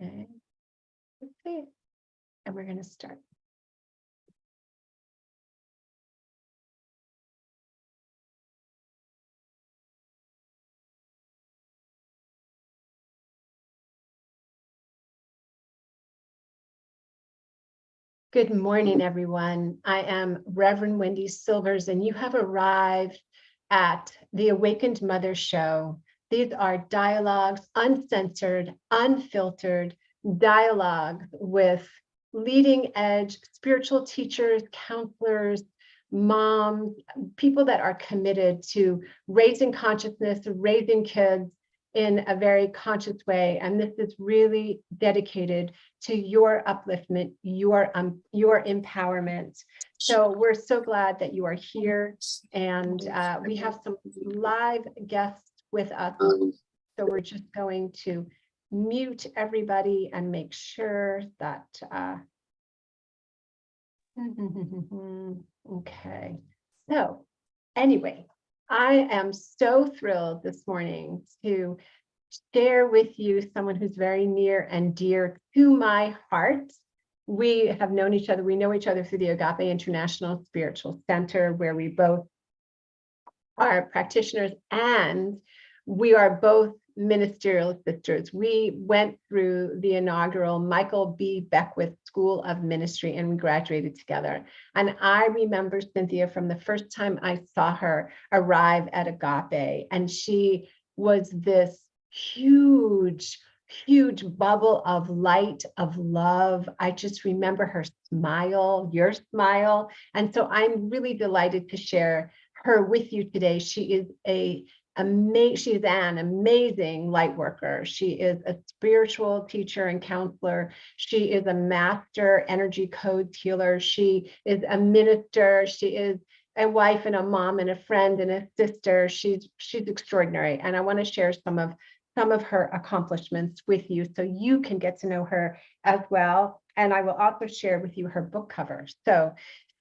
Okay. Let's see. And we're going to start. Good morning, everyone. I am Reverend Wendy Silvers, and you have arrived at the Awakened Mother Show. These are dialogues, uncensored, unfiltered dialogues with leading edge spiritual teachers, counselors, moms, people that are committed to raising consciousness, raising kids in a very conscious way. And this is really dedicated to your upliftment, your empowerment. So we're so glad that you are here, and we have some live guests with us. So we're just going to mute everybody and make sure that, okay. So anyway, I am so thrilled this morning to share with you someone who's very near and dear to my heart. We have known each other. We know each other through the Agape International Spiritual Center, where we both are practitioners, and we are both ministerial sisters. We went through the inaugural Michael B. Beckwith School of Ministry, and we graduated together. And I remember Cynthia from the first time I saw her arrive at Agape, and she was this huge bubble of light, of love. I just remember her smile, your smile. And so I'm really delighted to share her with you today. She is she's an amazing light worker. She is a spiritual teacher and counselor. She is a master energy code healer. She is a minister. She is a wife and a mom and a friend and a sister. She's extraordinary. And I want to share some of her accomplishments with you so you can get to know her as well. And I will also share with you her book cover. So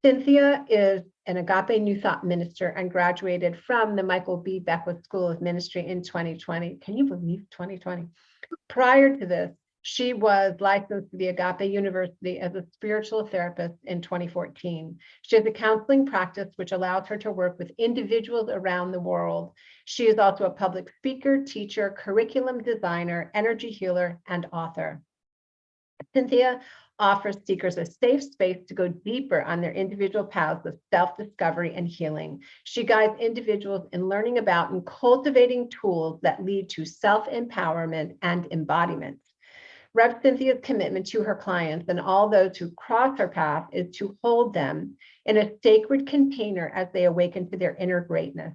Cynthia is an Agape New Thought minister and graduated from the Michael B. Beckwith School of Ministry in 2020. Can you believe 2020? Prior to this, she was licensed to the Agape University as a spiritual therapist in 2014. She has a counseling practice which allows her to work with individuals around the world. She is also a public speaker, teacher, curriculum designer, energy healer, and author. Cynthia offers seekers a safe space to go deeper on their individual paths of self-discovery and healing. She guides individuals in learning about and cultivating tools that lead to self-empowerment and embodiment. Rev Cynthia's commitment to her clients and all those who cross her path is to hold them in a sacred container as they awaken to their inner greatness.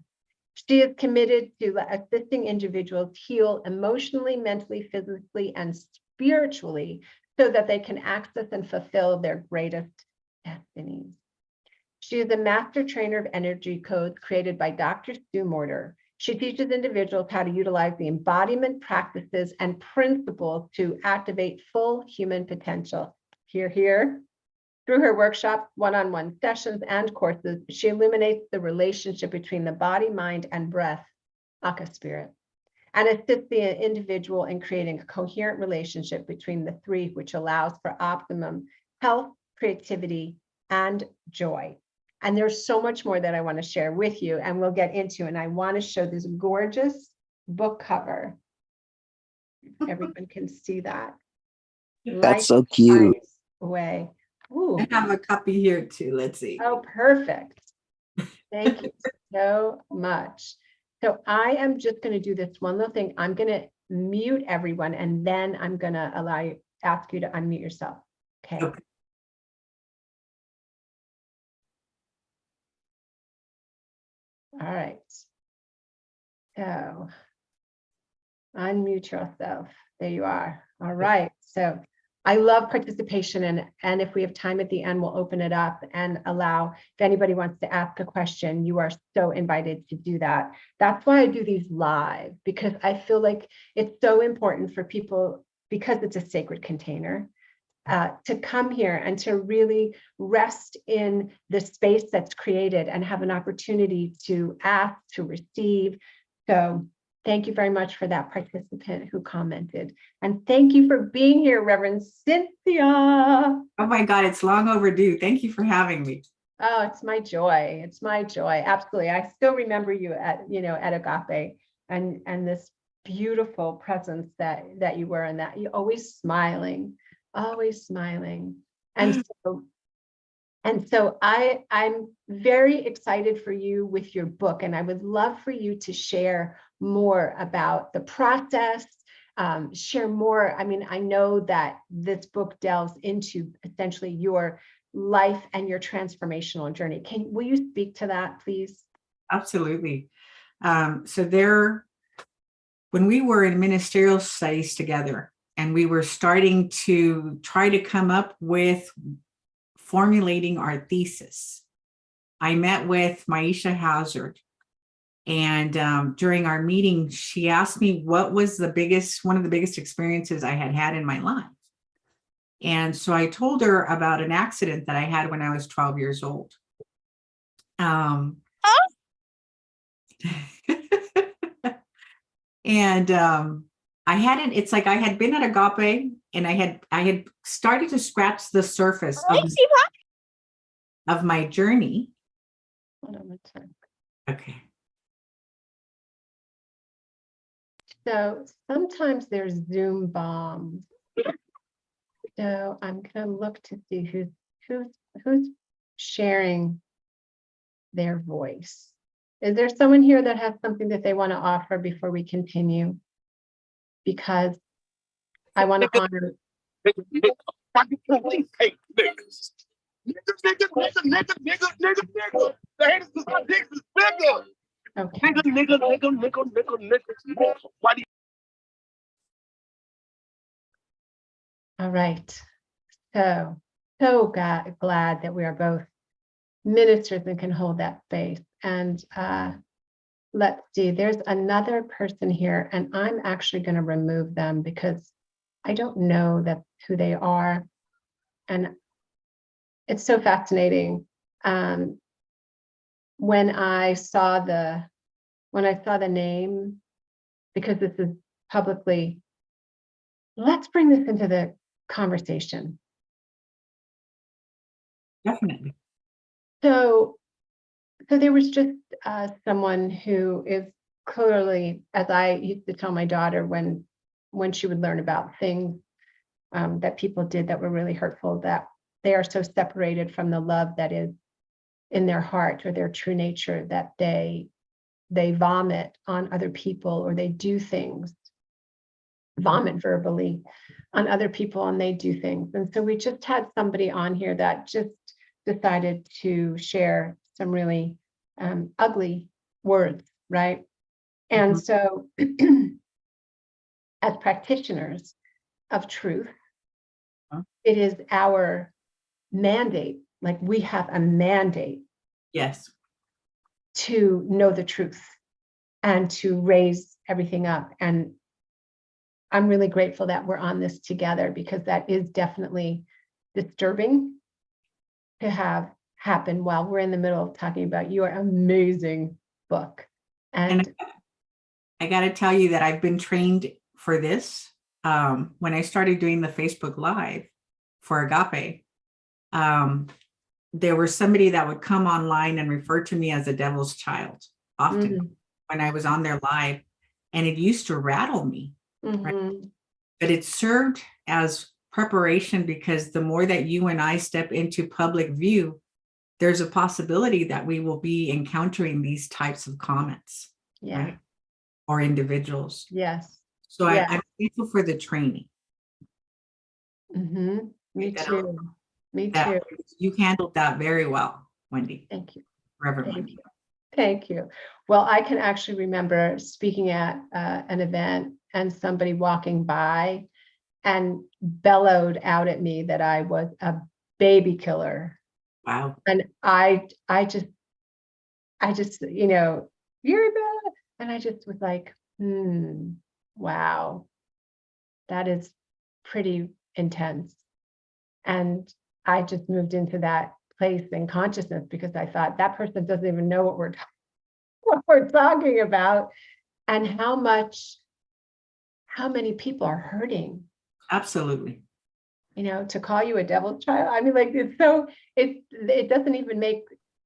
She is committed to assisting individuals heal emotionally, mentally, physically, and spiritually so that they can access and fulfill their greatest destinies. She is a master trainer of energy codes created by Dr. Morter. She teaches individuals how to utilize the embodiment practices and principles to activate full human potential. Hear, hear. Through her workshops, one-on-one sessions, and courses, she illuminates the relationship between the body, mind, and breath, Aka spirit, and assists the individual in creating a coherent relationship between the three, which allows for optimum health, creativity, and joy. And there's so much more that I want to share with you, and we'll get into, and I want to show this gorgeous book cover. Everyone can see that. That's so cute. Away. Ooh. I have a copy here too. Let's see. Oh, perfect. Thank you so much. So I am just going to do this one little thing. I'm going to mute everyone, and then I'm going to ask you to unmute yourself. Okay. All right. So unmute yourself. There you are. All right. So I love participation, and if we have time at the end, we'll open it up and allow, if anybody wants to ask a question, you are so invited to do that. That's why I do these live, because I feel like it's so important for people, because it's a sacred container, to come here and to really rest in the space that's created and have an opportunity to ask, to receive. So thank you very much for that participant who commented. And thank you for being here, Reverend Cynthia. Oh my God, it's long overdue. Thank you for having me. Oh, it's my joy. It's my joy. Absolutely. I still remember you at, at Agape and this beautiful presence that you were, and that you always smiling. And so I'm very excited for you with your book, and I would love for you to share more about the process, share more. I mean, I know that this book delves into essentially your life and your transformational journey. Will you speak to that, please? Absolutely. When we were in ministerial studies together, and we were starting to try to come up with formulating our thesis, I met with Maisha Hazard. And during our meeting, she asked me what was one of the biggest experiences I had in my life. And so I told her about an accident that I had when I was 12 years old. It's like I had been at Agape, and I had started to scratch the surface of my journey. Hold on one second. Okay. So sometimes there's Zoom bombs. So I'm gonna look to see who's sharing their voice. Is there someone here that has something that they want to offer before we continue? Because I want to honor. Okay. All right. So glad that we are both ministers and can hold that space. And let's see, there's another person here, and I'm actually going to remove them because I don't know who they are. And it's so fascinating. When I saw the name, because this is publicly, let's bring this into the conversation. Definitely. So there was just someone who is clearly, as I used to tell my daughter when she would learn about things that people did that were really hurtful, that they are so separated from the love that is in their heart or their true nature that they vomit on other people, or they do things, vomit verbally on other people, and they do things. And so we just had somebody on here that just decided to share some really ugly words, right? And so as practitioners of truth, it is our mandate, like we have a mandate. Yes. To know the truth and to raise everything up. And I'm really grateful that we're on this together, because that is definitely disturbing to have happen while we're in the middle of talking about your amazing book. And I got to tell you that I've been trained for this. When I started doing the Facebook Live for Agape, there was somebody that would come online and refer to me as a devil's child often when I was on their live, and it used to rattle me. Right? But it served as preparation, because the more that you and I step into public view, there's a possibility that we will be encountering these types of comments, right? Or individuals. Yes. So I'm grateful for the training. Me too. Me too. You handled that very well, Wendy. Thank you. Reverend Wendy. Thank you. Well, I can actually remember speaking at an event, and somebody walking by and bellowed out at me that I was a baby killer. Wow. And I just, you're bad. And I just was like, wow, that is pretty intense. And I just moved into that place in consciousness, because I thought that person doesn't even know what we're talking about. and how many people are hurting, Absolutely. to call you a devil's child. I mean, like, it doesn't even make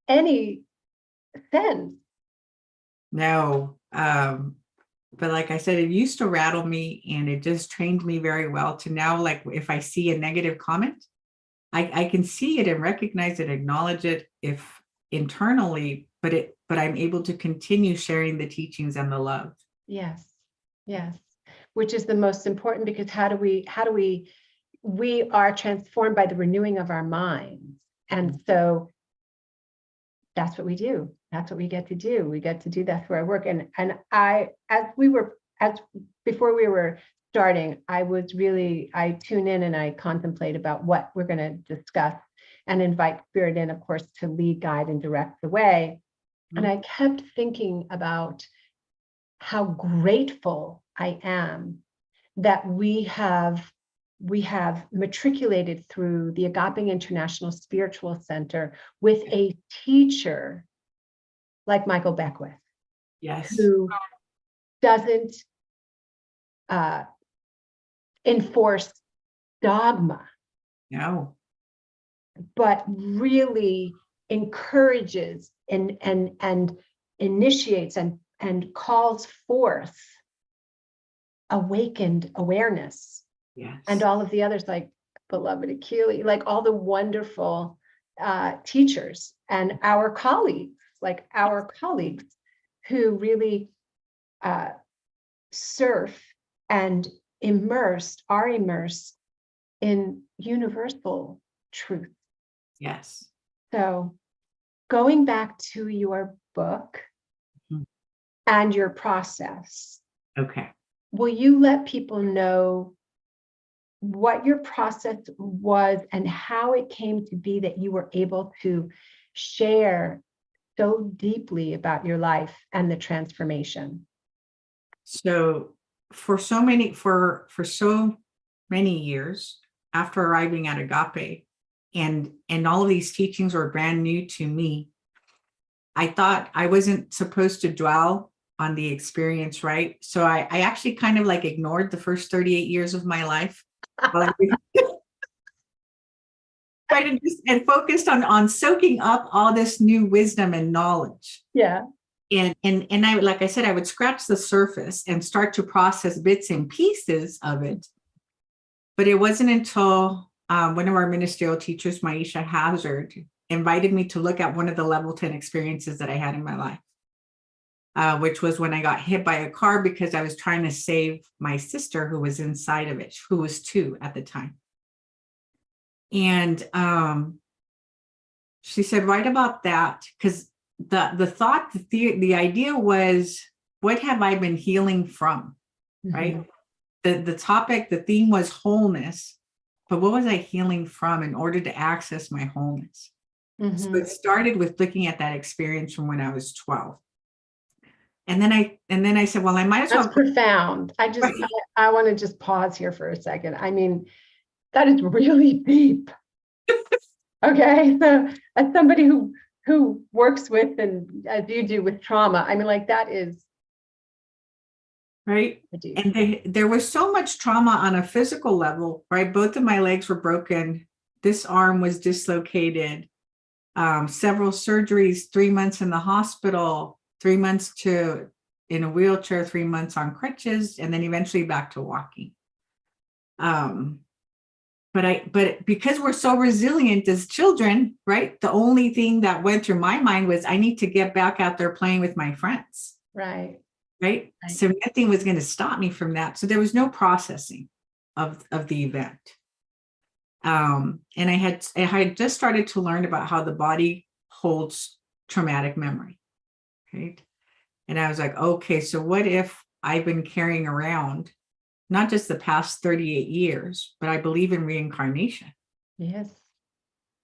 any sense. No. But like I said, it used to rattle me, and it just trained me very well to now, like, if I see a negative comment, I can see it and recognize it, acknowledge it if internally, but I'm able to continue sharing the teachings and the love. Yes. Which is the most important, because we are transformed by the renewing of our minds. And so that's what we do. That's what we get to do. We get to do that through our work. And before we were starting, I tune in and I contemplate about what we're going to discuss and invite Spirit in, of course, to lead, guide, and direct the way. And I kept thinking about how grateful I am that we have matriculated through the Agape International Spiritual Center with a teacher like Michael Beckwith. Yes. Who doesn't enforce dogma. No. But really encourages and initiates and calls forth awakened awareness. Yes. And all of the others, like beloved Akili, like all the wonderful teachers and our colleagues who really surf and are immersed in universal truth. Yes. So going back to your book and your process. Okay. Will you let people know what your process was and how it came to be that you were able to share so deeply about your life and the transformation? So for so many years after arriving at Agape, and all of these teachings were brand new to me, I thought I wasn't supposed to dwell on the experience, right? So I actually kind of like ignored the first 38 years of my life and focused on soaking up all this new wisdom and knowledge. Yeah. And I, like I said, I would scratch the surface and start to process bits and pieces of it. But it wasn't until one of our ministerial teachers, Maisha Hazard, invited me to look at one of the level 10 experiences that I had in my life, which was when I got hit by a car because I was trying to save my sister who was inside of it, who was 2 at the time. And she said, write about that, because the idea was, what have I been healing from, right? The topic, the theme was wholeness, but what was I healing from in order to access my wholeness? So it started with looking at that experience from when I was 12. And then I said, well, I might as well. That's profound. I want to just pause here for a second. I mean, that is really deep. Okay. So as somebody who works with, and as you do, with trauma, I mean, like, that is right. And there was so much trauma on a physical level, right? Both of my legs were broken. This arm was dislocated, several surgeries, 3 months in the hospital, 3 months in a wheelchair, 3 months on crutches, and then eventually back to walking. But because we're so resilient as children, right? The only thing that went through my mind was, I need to get back out there playing with my friends. Right. So nothing was going to stop me from that. So there was no processing of the event. And I had just started to learn about how the body holds traumatic memory. Right. And I was like, okay, so what if I've been carrying around not just the past 38 years, but I believe in reincarnation. Yes.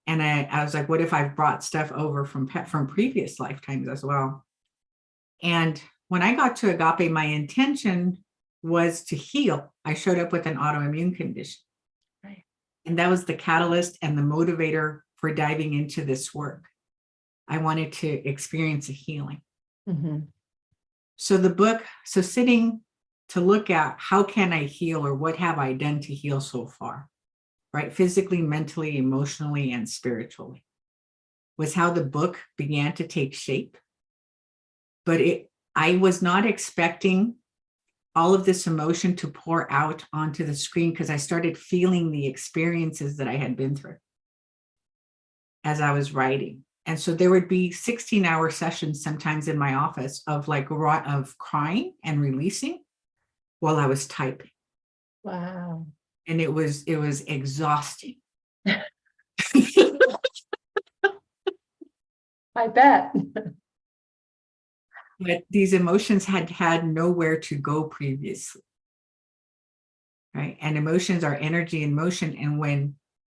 And I was like, what if I've brought stuff over from previous lifetimes as well? And when I got to Agape, my intention was to heal. I showed up with an autoimmune condition. Right. And that was the catalyst and the motivator for diving into this work. I wanted to experience a healing. So the book, so sitting to look at how can I heal, or what have I done to heal so far, right? Physically, mentally, emotionally, and spiritually, was how the book began to take shape. But I was not expecting all of this emotion to pour out onto the screen, because I started feeling the experiences that I had been through as I was writing. And so there would be 16-hour sessions sometimes in my office of crying and releasing while I was typing. Wow. And it was exhausting. I bet. But these emotions had nowhere to go previously. Right? And emotions are energy in motion. And when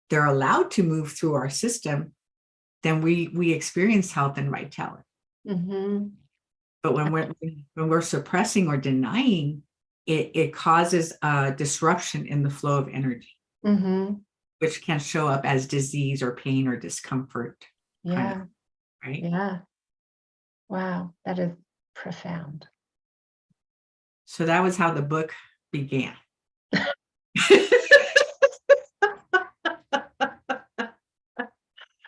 they're allowed to move through our system, then we experience health and vitality. Mm-hmm. But when we're suppressing or denying, it causes a disruption in the flow of energy, Mm-hmm. which can show up as disease or pain or discomfort. Yeah. Right. Yeah. Wow. That is profound. So that was how the book began.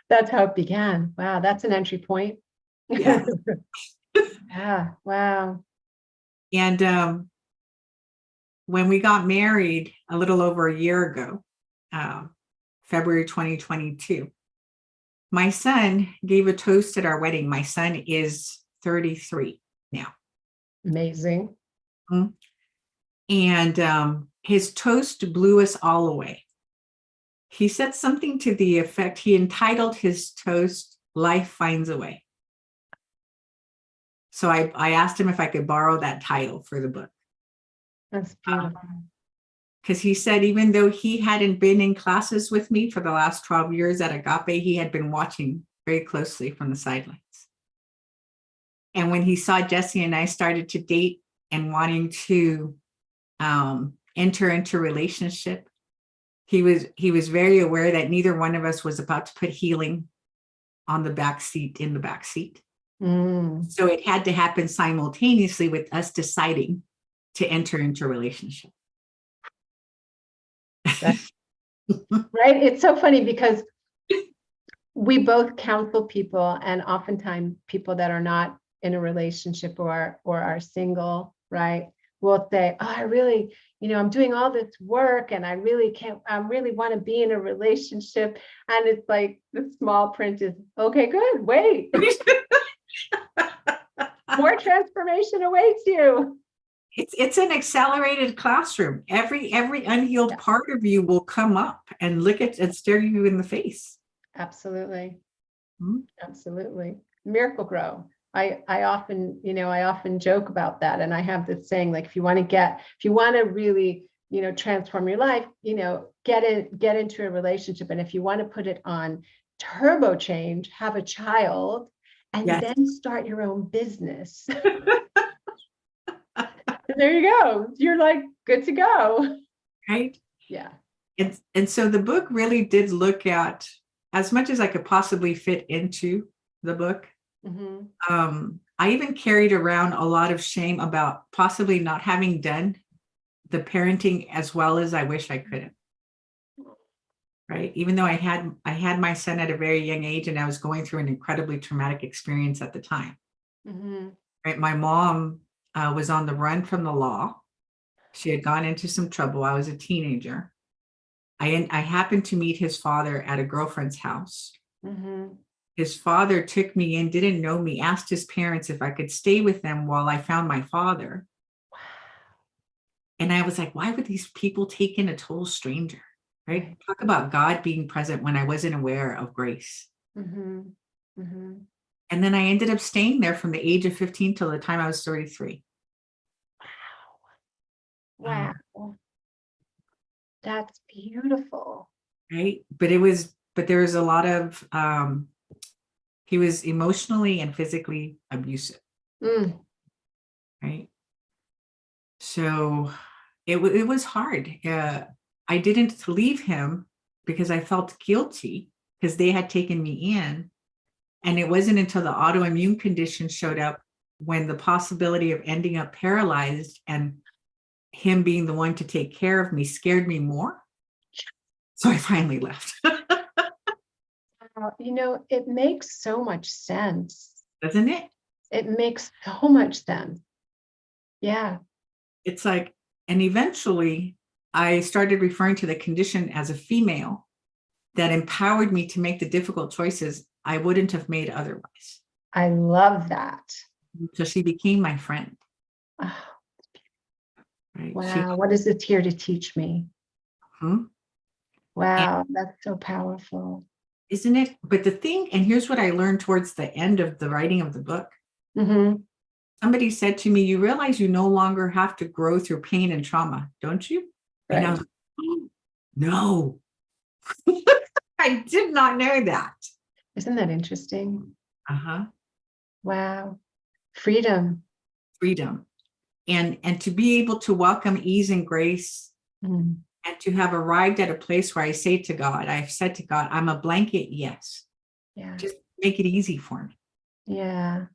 That's how it began. Wow. That's an entry point. Yeah. Yeah. Wow. And when we got married a little over a year ago, February 2022, my son gave a toast at our wedding. My son is 33 now. Amazing. And his toast blew us all away. He said something to the effect, he entitled his toast, "Life Finds a Way." So I asked him if I could borrow that title for the book. That's beautiful. Because he said, even though he hadn't been in classes with me for the last 12 years at Agape, he had been watching very closely from the sidelines. And when he saw Jesse and I started to date and wanting to enter into relationship, he was very aware that neither one of us was about to put healing on the back seat, in the back seat. So it had to happen simultaneously with us deciding to enter into a relationship. Right. It's so funny because we both counsel people, and oftentimes people that are not in a relationship or are single, right, will say, "Oh, I really, I'm doing all this work and I really want to be in a relationship." And it's like the small print is, "Okay, good, wait." More transformation awaits you. It's an accelerated classroom. Every unhealed part of you will come up and look at and stare you in the face. Absolutely. Mm-hmm. Absolutely. Miracle Grow. I often joke about that. And I have this saying, like, if you want to really, transform your life, get into a relationship. And if you want to put it on turbo change, have a child, and then start your own business. There you go. You're like good to go. Right? Yeah. And so the book really did look at, as much as I could possibly fit into the book. Mm-hmm. I even carried around a lot of shame about possibly not having done the parenting as well as I wish I could have. Right. Even though I had my son at a very young age, and I was going through an incredibly traumatic experience at the time. Mm-hmm. Right. My mom was on the run from the law. She had gone into some trouble. I was a teenager. I happened to meet his father at a girlfriend's house. Mm-hmm. His father took me in, didn't know me, asked his parents if I could stay with them while I found my father. Wow. And I was like, why would these people take in a total stranger? Right? Talk about God being present when I wasn't aware of grace. Mm-hmm. Mm-hmm. And then I ended up staying there from the age of 15 till the time I was 33. Wow. Wow. That's beautiful. Right. But there was a lot of, he was emotionally and physically abusive. Right. So it was hard. I didn't leave him because I felt guilty because they had taken me in. And it wasn't until the autoimmune condition showed up when the possibility of ending up paralyzed and him being the one to take care of me scared me more. So I finally left. It makes so much sense. Doesn't it? It makes so much sense. Yeah. It's like, and eventually I started referring to the condition as a female that empowered me to make the difficult choices I wouldn't have made otherwise. I love that. So she became my friend. Oh, Right? wow. What is it here to teach me? And Wow. That's so powerful. isn't it? But the thing, and here's what I learned towards the end of the writing of the book. Mm-hmm. Somebody said to me, you realize you no longer have to grow through pain and trauma, don't you? Right. And I was like, oh, no. I did not know that. Isn't that interesting? Uh-huh. Wow. Freedom. Freedom. And to be able to welcome ease and grace, and to have arrived at a place where I've said to God, I'm a blanket yes. Yeah. Just make it easy for me. Yeah.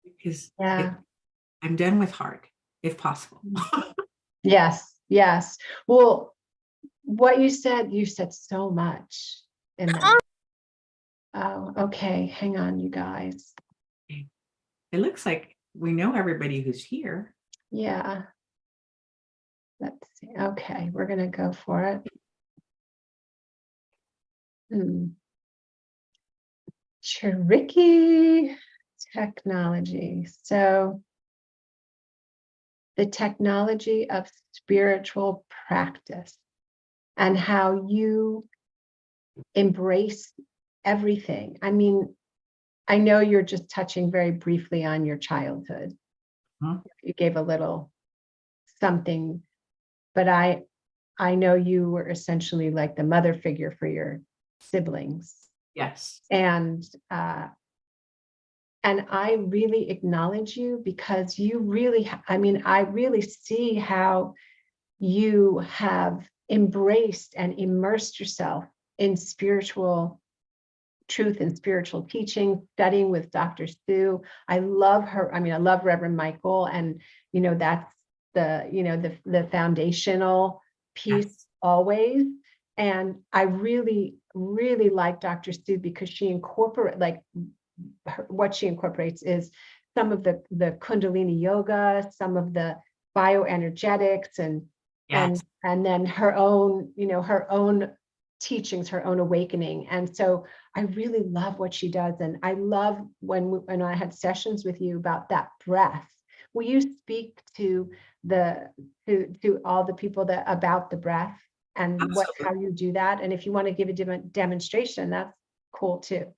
Because Yeah. I'm done with hard, if possible. Yes. Yes. Well, what you said so much in that. Oh, okay. Hang on, you guys. It looks like we know everybody who's here. Yeah. Let's see. Okay, we're going to go for it. Tricky technology. So the technology of spiritual practice and how you embrace everything. I mean, I know you're just touching very briefly on your childhood. You gave a little something, but I know you were essentially like the mother figure for your siblings. Yes. And I really acknowledge you because you really, I really see how you have embraced and immersed yourself in spiritual truth and spiritual teaching, studying with Dr. Sue. I love her. I love Reverend Michael, and that's the foundational piece always. And I really, really like Dr. Sue because she what she incorporates is some of the Kundalini yoga, some of the bioenergetics, and then her own, her own teachings, her own awakening. And so I really love what she does. And I love when I had sessions with you about that breath. Will you speak to all the people about the breath and how you do that? And if you want to give a demonstration, that's cool too.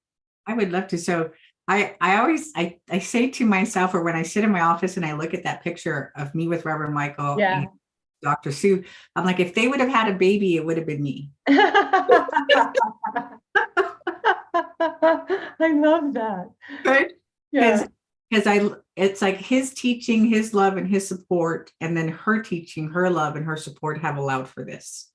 I would love to. So I always say to myself, or when I sit in my office and I look at that picture of me with Reverend Michael and Dr. Sue, I'm like, if they would have had a baby, it would have been me. I love that. Right? Yeah. Because it's like his teaching, his love, and his support, and then her teaching, her love, and her support have allowed for this.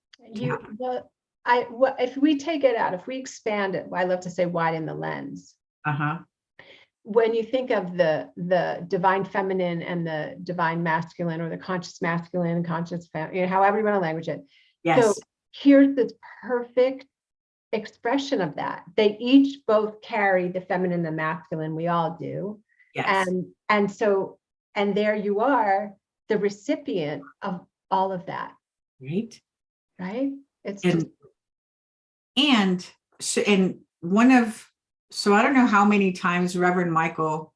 If we take it out, if we expand it, I love to say widen the lens. When you think of the divine feminine and the divine masculine, or the conscious masculine, conscious feminine, however you want to language it. Yes. So here's this perfect expression of that. They each both carry the feminine and the masculine. We all do. Yes. And there you are, the recipient of all of that. Right. Right. So I don't know how many times Reverend Michael,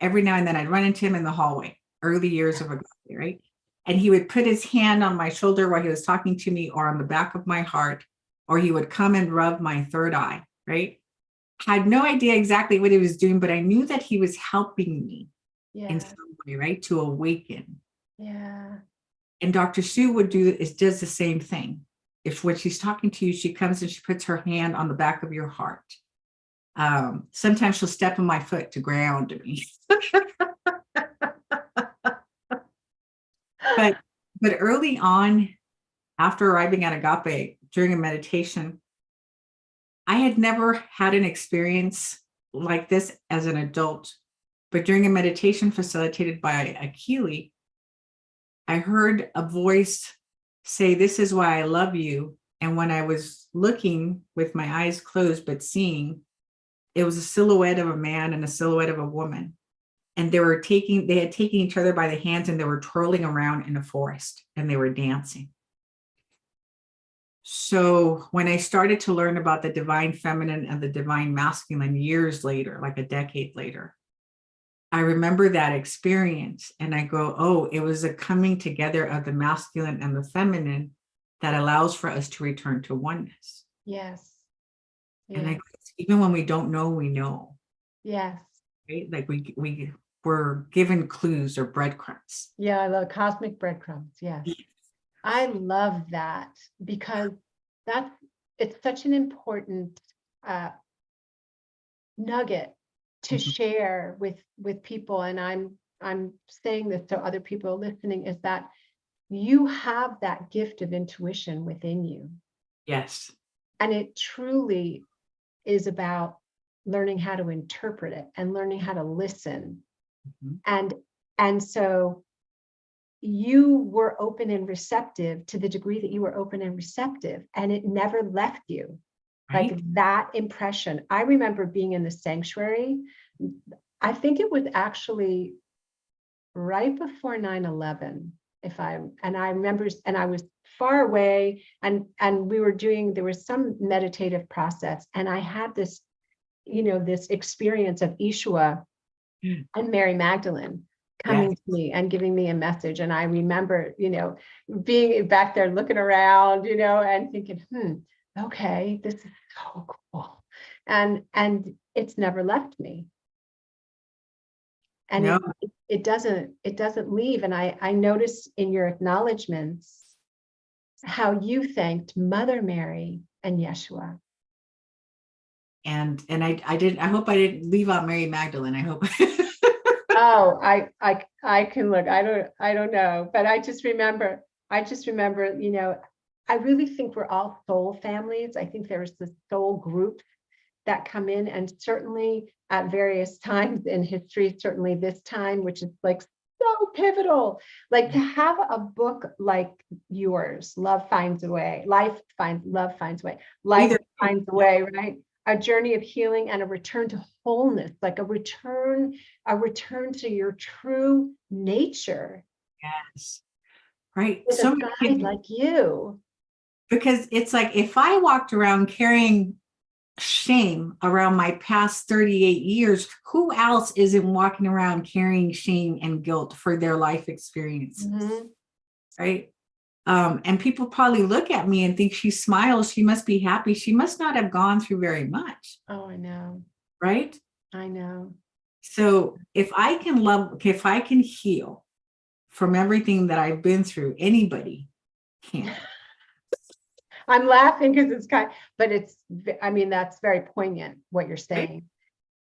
every now and then I'd run into him in the hallway, early years of ago, right? And he would put his hand on my shoulder while he was talking to me, or on the back of my heart, or he would come and rub my third eye, right? Had no idea exactly what he was doing, but I knew that he was helping me in some way, right? To awaken. Yeah. And Dr. Sue does the same thing. If when she's talking to you, she comes and she puts her hand on the back of your heart. Sometimes she'll step on my foot to ground me. But early on, after arriving at Agape during a meditation, I had never had an experience like this as an adult But during a meditation facilitated by Akili, I heard a voice say, "This is why I love you." And when I was looking with my eyes closed, but seeing, it was a silhouette of a man and a silhouette of a woman. And they had taken each other by the hands and they were twirling around in a forest and they were dancing. So when I started to learn about the divine feminine and the divine masculine years later, like a decade later, I remember that experience and I go, oh, it was a coming together of the masculine and the feminine that allows for us to return to oneness. Yes. And I, even when we don't know, we know. Yes. Right? Like we were given clues or breadcrumbs. Yeah, I love cosmic breadcrumbs. Yes. I love that because it's such an important nugget to share with people. And I'm saying this to other people listening, is that you have that gift of intuition within you. Yes. And it truly is about learning how to interpret it and learning how to listen. And so you were open and receptive to the degree that you were open and receptive, and it never left you. Right? Like that impression. I remember being in the sanctuary. I think it was actually right before 9/11, and I remember, and I was far away, and we were doing, there was some meditative process, and I had this, this experience of Yeshua and Mary Magdalene coming to me and giving me a message. And I remember, being back there looking around, and thinking, okay, this is so cool. And it's never left me. And no. it doesn't leave. And I noticed in your acknowledgments how you thanked Mother Mary and Yeshua. And I hope I didn't leave out Mary Magdalene. I hope. Oh, I can look. I don't know, but I just remember, I really think we're all soul families. I think there's the soul groups that come in, and certainly at various times in history, certainly this time, which is like so pivotal, like to have a book like yours, Love Finds a Way, Love Finds a Way, Life Finds a Way, right? A journey of healing and a return to wholeness, like a return to your true nature. Yes. Right. With So a guide like you. Because it's like, if I walked around carrying shame around my past 38 years, who else isn't walking around carrying shame and guilt for their life experiences? Right. And people probably look at me and think, she smiles, she must be happy, she must not have gone through very much. Oh, I know. Right. I know. So if I can heal from everything that I've been through, anybody can. I'm laughing because it's that's very poignant what you're saying.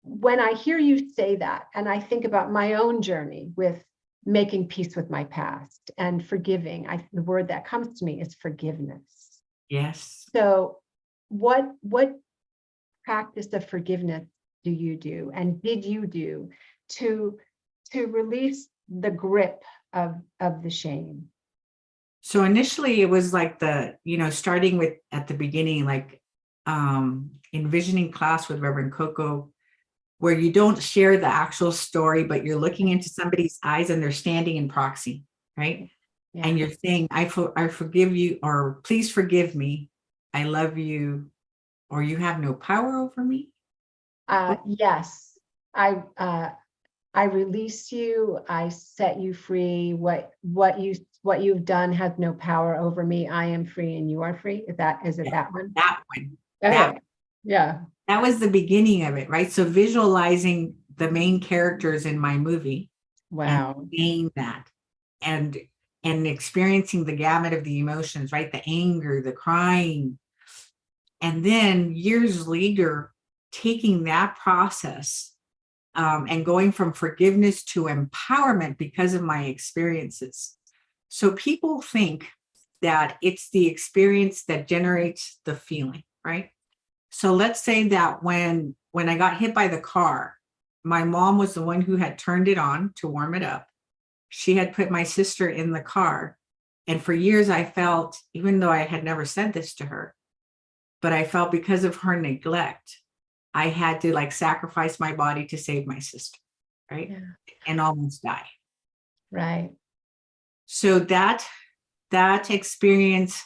When I hear you say that, and I think about my own journey with making peace with my past and forgiving, the word that comes to me is forgiveness. Yes. So what practice of forgiveness do you do, and did you do to release the grip of the shame? So initially it was like starting with at the beginning, like envisioning class with Reverend Coco, where you don't share the actual story, but you're looking into somebody's eyes and they're standing in proxy, right? Yeah. And you're saying, I forgive you, or please forgive me, I love you, or you have no power over me. Yes, I release you, I set you free. What you've done has no power over me. I am free and you are free. Is it that one? That one. Okay. Yeah. That was the beginning of it, right? So visualizing the main characters in my movie. Wow. And saying that and experiencing the gamut of the emotions, right? The anger, the crying. And then years later, taking that process and going from forgiveness to empowerment because of my experiences. So people think that it's the experience that generates the feeling, right? So let's say that when I got hit by the car, my mom was the one who had turned it on to warm it up. She had put my sister in the car. And for years, I felt, even though I had never said this to her, but I felt because of her neglect, I had to like sacrifice my body to save my sister, right? Yeah. And almost die. Right. So that experience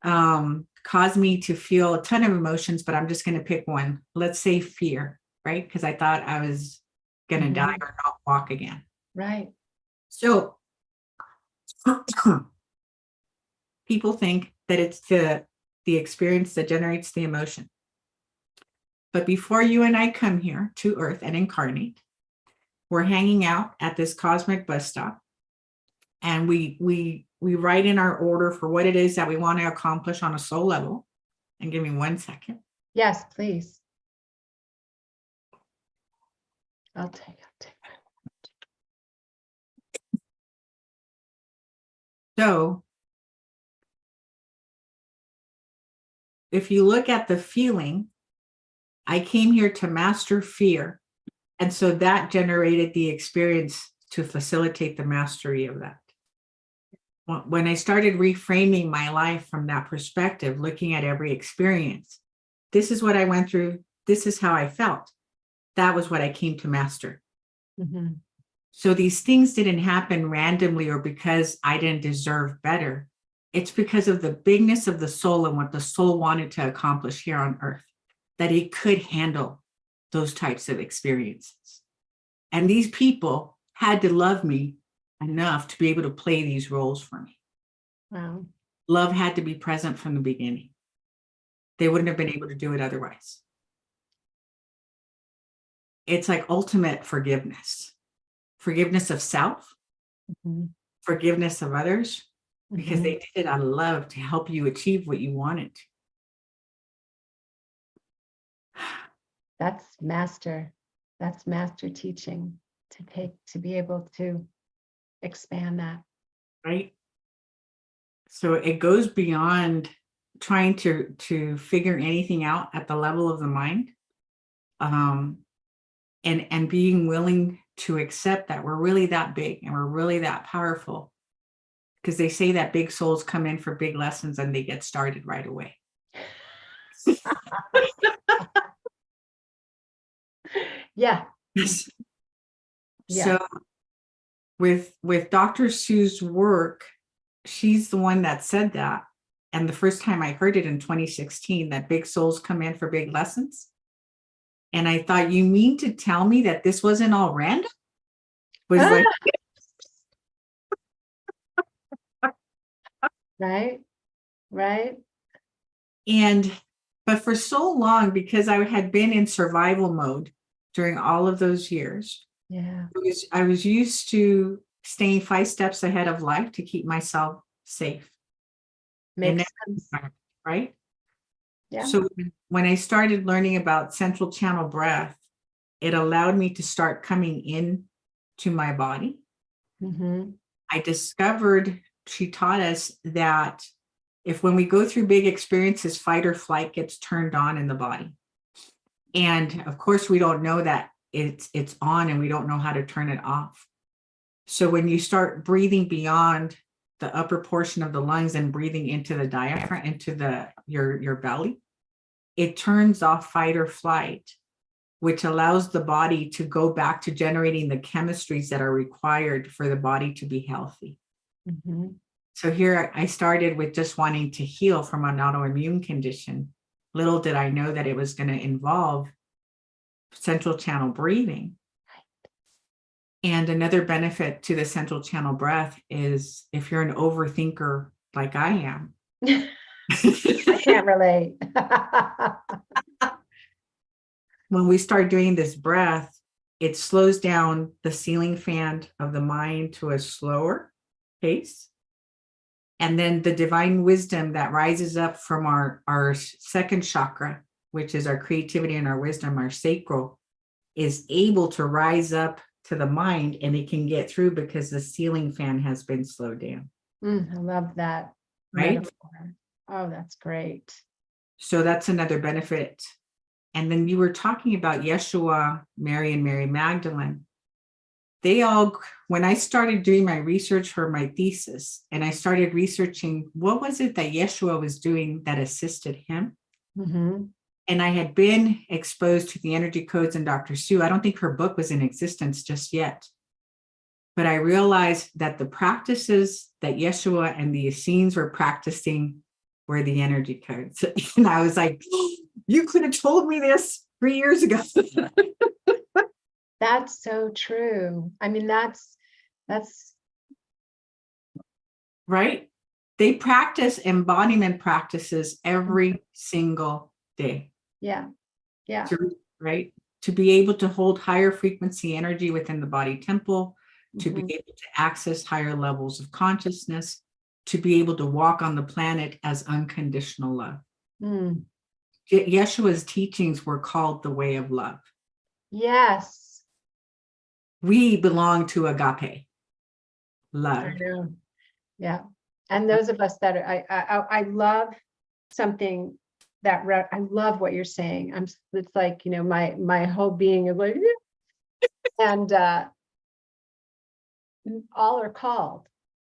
caused me to feel a ton of emotions, but I'm just going to pick one. Let's say fear, right? Because I thought I was going to die or not walk again. Right. So people think that it's the experience that generates the emotion. But before you and I come here to Earth and incarnate, we're hanging out at this cosmic bus stop, and we write in our order for what it is that we want to accomplish on a soul level. And give me 1 second. Yes, please. I'll take. So if you look at the feeling, I came here to master fear. And so that generated the experience to facilitate the mastery of that. When I started reframing my life from that perspective, looking at every experience, this is what I went through. This is how I felt. That was what I came to master. Mm-hmm. So these things didn't happen randomly or because I didn't deserve better. It's because of the bigness of the soul and what the soul wanted to accomplish here on Earth, that it could handle those types of experiences. And these people had to love me enough to be able to play these roles for me. Wow. Love had to be present from the beginning. They wouldn't have been able to do it otherwise. It's like ultimate forgiveness. Forgiveness of self, Mm-hmm. forgiveness of others, because they did it out of love to help you achieve what you wanted. That's master teaching to be able to expand that. Right? So it goes beyond trying to figure anything out at the level of the mind, and being willing to accept that we're really that big and we're really that powerful. Because they say that big souls come in for big lessons and they get started right away. Yeah. Yes. Yeah. So with Dr. Sue's work, she's the one that said that. And the first time I heard it in 2016, that big souls come in for big lessons. And I thought, you mean to tell me that this wasn't all random? Was like, Right. but for so long, because I had been in survival mode during all of those years, Yeah. I was used to staying 5 steps ahead of life to keep myself safe. Makes sense. Right? Yeah. So when I started learning about central channel breath, it allowed me to start coming in to my body. Mm-hmm. I discovered, she taught us that if when we go through big experiences, fight or flight gets turned on in the body. And of course, we don't know that it's on and we don't know how to turn it off. So when you start breathing beyond the upper portion of the lungs and breathing into the diaphragm, into your belly, it turns off fight or flight, which allows the body to go back to generating the chemistries that are required for the body to be healthy. Mm-hmm. So here I started with just wanting to heal from an autoimmune condition. Little did I know that it was going to involve central channel breathing. And another benefit to the central channel breath is if you're an overthinker like I am. I can't relate. When we start doing this breath, it slows down the ceiling fan of the mind to a slower pace. And then the divine wisdom that rises up from our second chakra, which is our creativity and our wisdom, our sacral, is able to rise up to the mind, and it can get through because the ceiling fan has been slowed down. I love that. Right? Metaphor. Oh, that's great. So that's another benefit And then you were talking about Yeshua, Mary, and Mary Magdalene. They all, when I started doing my research for my thesis, and I started researching what was it that Yeshua was doing that assisted him. Mm-hmm. And I had been exposed to the energy codes in Dr. Sue. I don't think her book was in existence just yet. But I realized that the practices that Yeshua and the Essenes were practicing were the energy codes. And I was like, you could have told me this 3 years ago. That's so true. I mean, that's right. They practice embodiment practices every single day. yeah. Right. To be able to hold higher frequency energy within the body temple, to Mhm. be able to access higher levels of consciousness, to be able to walk on the planet as unconditional love. Mm. Yeshua's teachings were called the way of love. Yes. We belong to agape love. I know. Yeah. And those of us that are, I love something that I love what you're saying. It's like, my whole being is like, and all are called.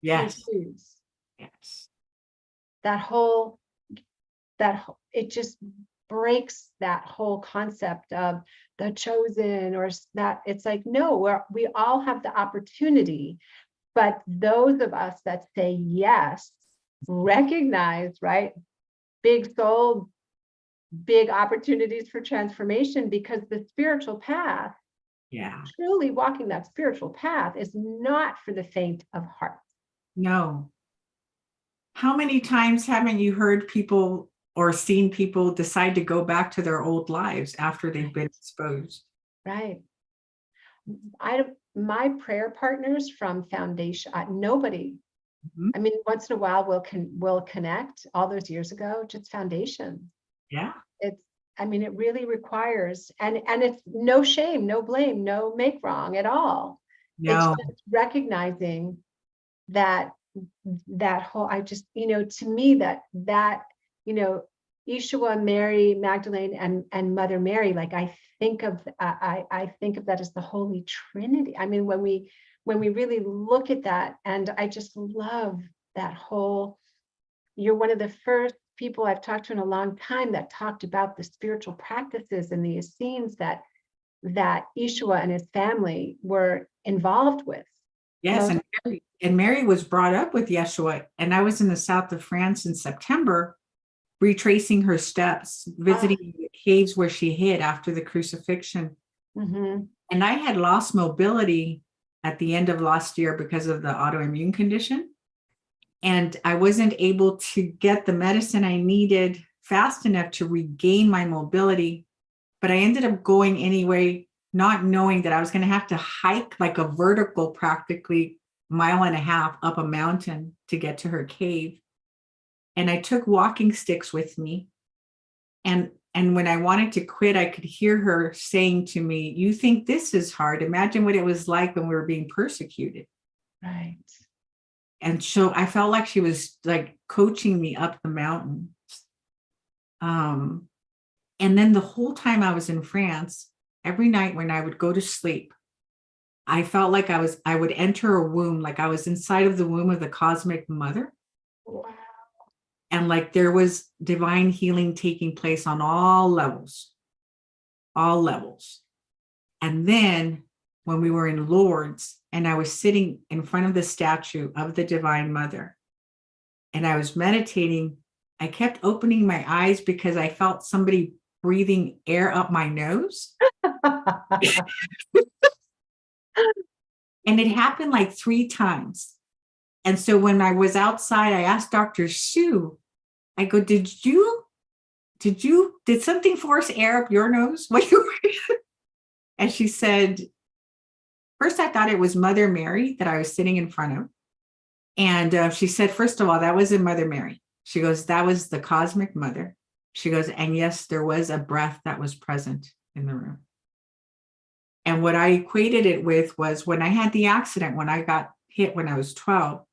Yes. Choose. Yes. It just breaks that whole concept of the chosen, or that it's like, no, we all have the opportunity, but those of us that say yes, recognize, right, big soul, big opportunities for transformation, because the spiritual path, truly walking that spiritual path, is not for the faint of heart. No. How many times haven't you heard people or seen people decide to go back to their old lives after they've been exposed? Right. My prayer partners from Foundation, nobody. Mm-hmm. I mean, once in a while we'll connect. All those years ago, just Foundation. Yeah. It really requires, and it's no shame, no blame, no make wrong at all. No. It's just recognizing that whole, to me, that Yeshua, Mary Magdalene, and Mother Mary, like I think of that as the Holy Trinity. I mean, when we really look at that, and I just love that whole, you're one of the first people I've talked to in a long time that talked about the spiritual practices and the Essenes that Yeshua and his family were involved with. Yes, and Mary was brought up with Yeshua, and I was in the south of France in September, retracing her steps, visiting the caves where she hid after the crucifixion. Mm-hmm. And I had lost mobility at the end of last year because of the autoimmune condition. And I wasn't able to get the medicine I needed fast enough to regain my mobility. But I ended up going anyway, not knowing that I was going to have to hike like a vertical, practically 1.5 miles up a mountain to get to her cave. And I took walking sticks with me. And when I wanted to quit, I could hear her saying to me, "You think this is hard? Imagine what it was like when we were being persecuted." Right. And so I felt like she was like coaching me up the mountain. And then the whole time I was in France, every night when I would go to sleep, I felt like I would enter a womb, like I was inside of the womb of the cosmic mother. Wow. And like there was divine healing taking place on all levels. And then when we were in Lourdes and I was sitting in front of the statue of the Divine Mother and I was meditating, I kept opening my eyes because I felt somebody breathing air up my nose. And it happened like 3 times. And so when I was outside, I asked Dr. Sue, I go, did something force air up your nose? And she said, first I thought it was Mother Mary that I was sitting in front of. And she said, first of all, that wasn't Mother Mary. She goes, that was the cosmic mother. She goes, and yes, there was a breath that was present in the room. And what I equated it with was when I had the accident, when I got hit when I was 12,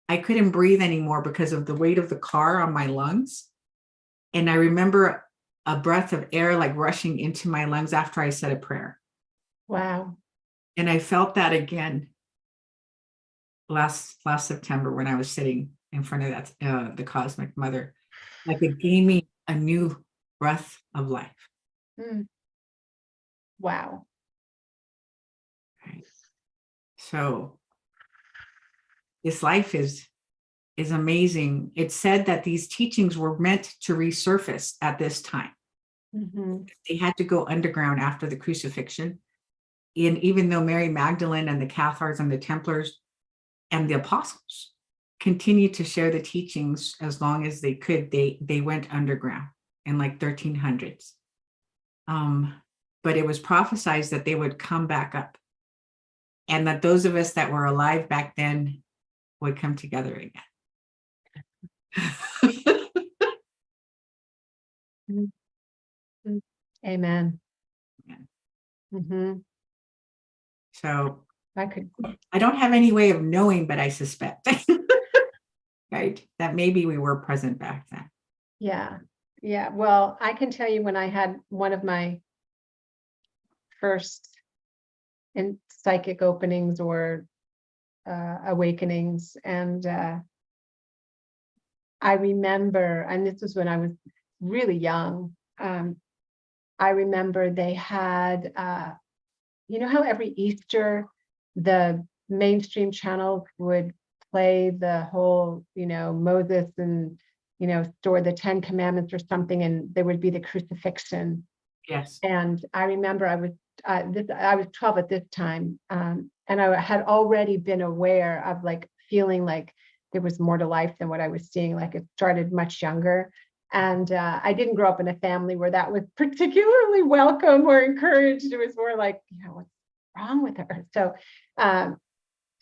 I couldn't breathe anymore because of the weight of the car on my lungs. And I remember a breath of air like rushing into my lungs after I said a prayer. Wow. And I felt that again last September when I was sitting in front of that the Cosmic Mother. Like it gave me a new breath of life. Mm. Wow. Right. So this life is amazing. It's said that these teachings were meant to resurface at this time. Mhm. They had to go underground after the crucifixion. And even though Mary Magdalene and the Cathars and the Templars and the apostles continued to share the teachings as long as they could, they went underground in like 1300s. But it was prophesied that they would come back up, and that those of us that were alive back then would come together again. Mm. Mm. Amen. Yeah. Mhm. So I could, I don't have any way of knowing, but I suspect, right, that maybe we were present back then. yeah. Yeah. Well, I can tell you when I had one of my first in psychic openings or awakenings, and I remember, and this was when I was really young. I remember they had, you know how every Easter the mainstream channel would play the whole, Moses and, store the 10 Commandments or something, and there would be the crucifixion. Yes. And I remember I was 12 at this time, and I had already been aware of like feeling like there was more to life than what I was seeing. Like it started much younger, and I didn't grow up in a family where that was particularly welcome or encouraged. It was more like, what's wrong with her?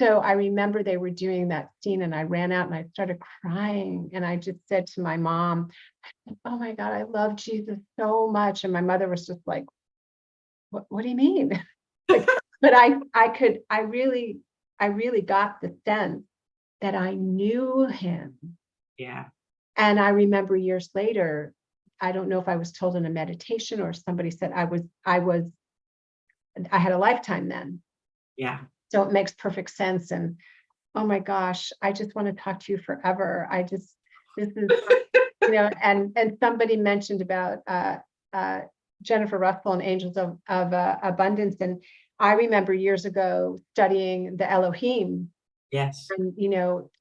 So I remember they were doing that scene, and I ran out and I started crying, and I just said to my mom, "Oh my God, I love Jesus so much." And my mother was just like, what do you mean? Like, but I really got the sense that I knew him. Yeah. And I remember years later, I don't know if I was told in a meditation or somebody said I had a lifetime then. Yeah. So it makes perfect sense. And oh my gosh, I just want to talk to you forever. This is, and somebody mentioned about Jennifer Russell and Angels of Abundance. And I remember years ago studying the Elohim, Yes. and,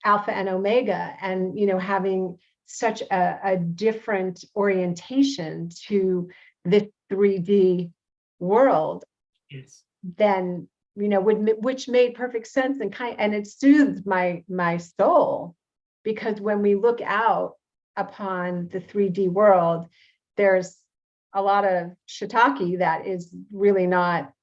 Alpha and Omega, and, having such a different orientation to this 3D world Yes. than, which made perfect sense, and it soothed my soul, because when we look out upon the 3D world, there's a lot of shiitake that is really not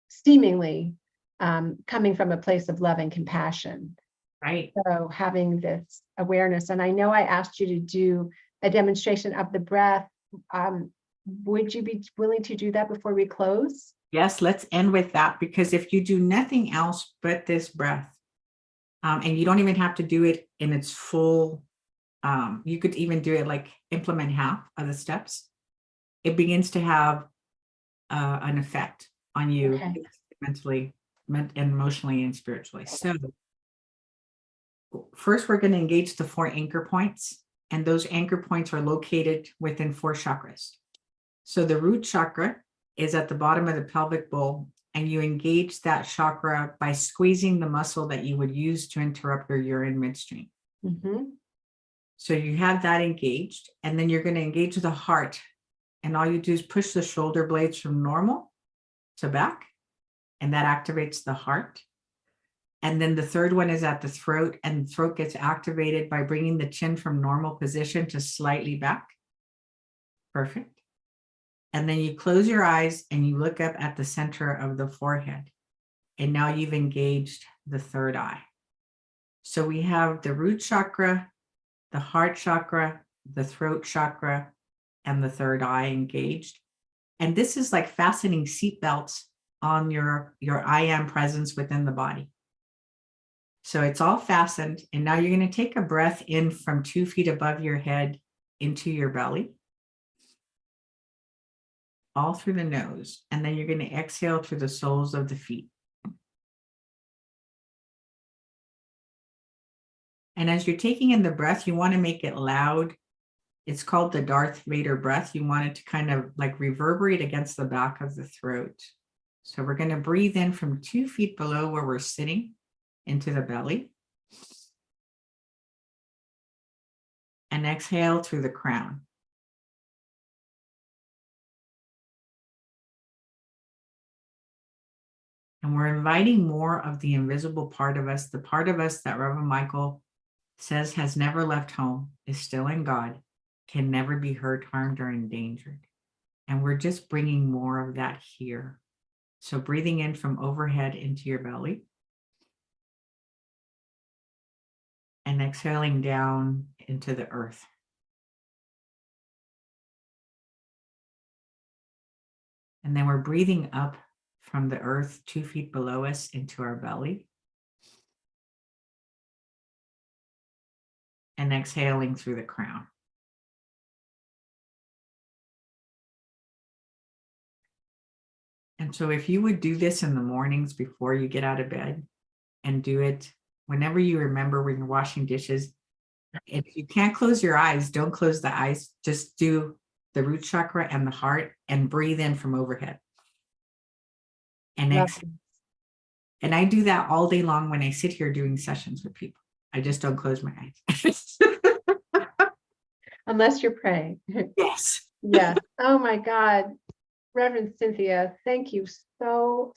seemingly coming from a place of love and compassion. Right. So having this awareness, and I know I asked you to do a demonstration of the breath. Would you be willing to do that before we close? Yes, let's end with that, because if you do nothing else but this breath, and you don't even have to do it in its full, you could even do it like implement half of the steps. It begins to have an effect on you. Okay. Mentally, and emotionally, and spiritually. So first, we're going to engage the 4 anchor points, and those anchor points are located within 4 chakras. So the root chakra is at the bottom of the pelvic bowl, and you engage that chakra by squeezing the muscle that you would use to interrupt your urine midstream. Mm-hmm. So you have that engaged, and then you're going to engage the heart, and all you do is push the shoulder blades from normal to back, and that activates the heart. And then the third one is at the throat, and the throat gets activated by bringing the chin from normal position to slightly back. Perfect. And then you close your eyes and you look up at the center of the forehead. And now you've engaged the third eye. So we have the root chakra, the heart chakra, the throat chakra, and the third eye engaged. And this is like fastening seatbelts on your I am presence within the body. So it's all fastened. And now you're going to take a breath in from 2 feet above your head into your belly. all through the nose, and then you're going to exhale through the soles of the feet. And as you're taking in the breath, you want to make it loud. It's called the Darth Vader breath. You want it to kind of like reverberate against the back of the throat. So we're going to breathe in from 2 feet below where we're sitting into the belly. And exhale through the crown. And we're inviting more of the invisible part of us, the part of us that Reverend Michael says has never left home, is still in God, can never be hurt, harmed, or endangered. And we're just bringing more of that here. So breathing in from overhead into your belly. And exhaling down into the earth. And then we're breathing up from the earth 2 feet below us into our belly. And exhaling through the crown. And so if you would do this in the mornings before you get out of bed, and do it whenever you remember when you're washing dishes. If you can't close your eyes, don't close the eyes. Just do the root chakra and the heart and breathe in from overhead. And exhale. And I do that all day long when I sit here doing sessions with people. I just don't close my eyes. Unless you're praying. Yes. Yes. Oh my God. Reverend Cynthia, thank you so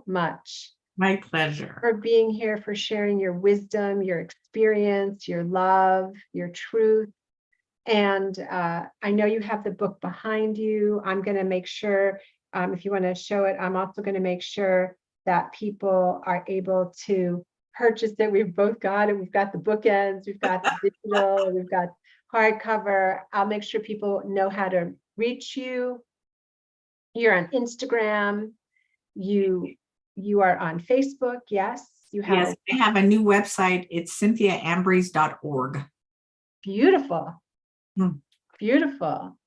much. My pleasure. For being here, for sharing your wisdom, your experience, your love, your truth. And I know you have the book behind you. I'm going to make sure, if you want to show it, I'm also going to make sure that people are able to purchase it. We've both got it. We've got the bookends, we've got the digital, we've got hardcover. I'll make sure people know how to reach you. You're on Instagram. You are on Facebook. Yes, you have. Yes, I have a new website. It's cynthiaambriz.org. Beautiful. Beautiful.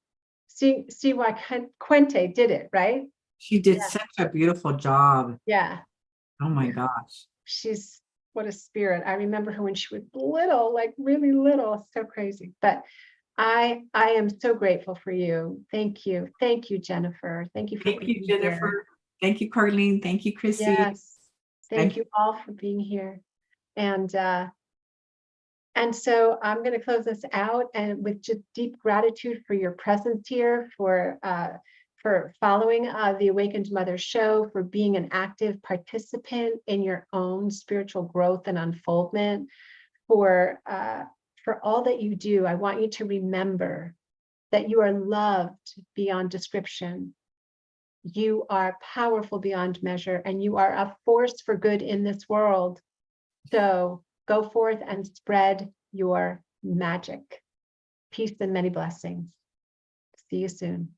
See why Quente did it, right? She did such a beautiful job. Yeah. Oh my gosh. She's what a spirit. I remember her when she was little, like really little, so crazy. But I am so grateful for you. Thank you. Thank you, Jennifer. Thank you for Thank you, being Jennifer. here. Thank you, Carlene. Thank you, Chrissy. Yes. Thank you all for being here. And so I'm going to close this out and with just deep gratitude for your presence here, for following the Awakened Mother show, for being an active participant in your own spiritual growth and unfoldment, for all that you do. I want you to remember that you are loved beyond description. You are powerful beyond measure, and you are a force for good in this world. So go forth and spread your magic. Peace and many blessings. See you soon.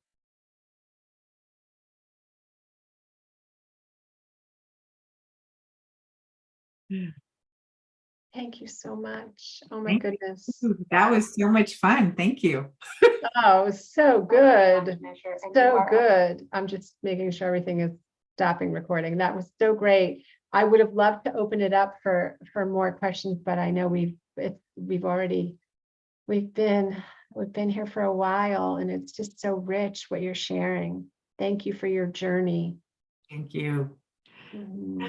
Thank you so much. Oh my goodness. That was so much fun. Thank you. Oh, so good. So good. I'm just making sure everything is stopping recording. That was so great. I would have loved to open it up for more questions, but I know we've been here for a while, and it's just so rich what you're sharing. Thank you for your journey. Thank you. Mm-hmm.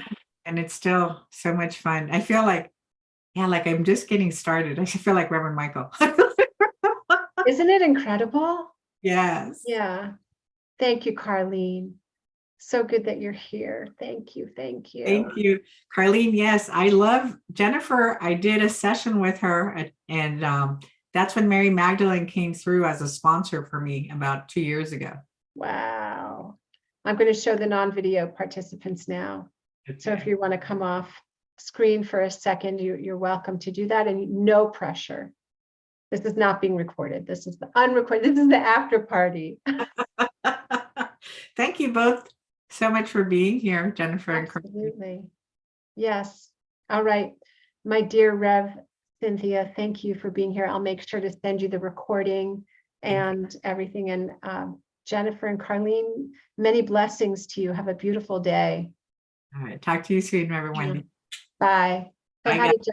And it's still so much fun. I feel like, like I'm just getting started. I feel like Reverend Michael. Isn't it incredible? Yes. Yeah. Thank you, Carlene. So good that you're here. Thank you. Thank you. Thank you, Carlene. Yes, I love Jennifer. I did a session with her, and that's when Mary Magdalene came through as a sponsor for me about 2 years ago. Wow. I'm going to show the non-video participants now. Okay. So if you want to come off screen for a second, you're welcome to do that, and no pressure. This is not being recorded. This is the unrecorded. This is the after party. Thank you both so much for being here, Jennifer. Absolutely. Yes. All right. My dear Rev Cynthia, thank you for being here. I'll make sure to send you the recording and everything. And Jennifer and Carlene, many blessings to you. Have a beautiful day. All right. Talk to you soon, everyone. Bye. Say Bye, hi to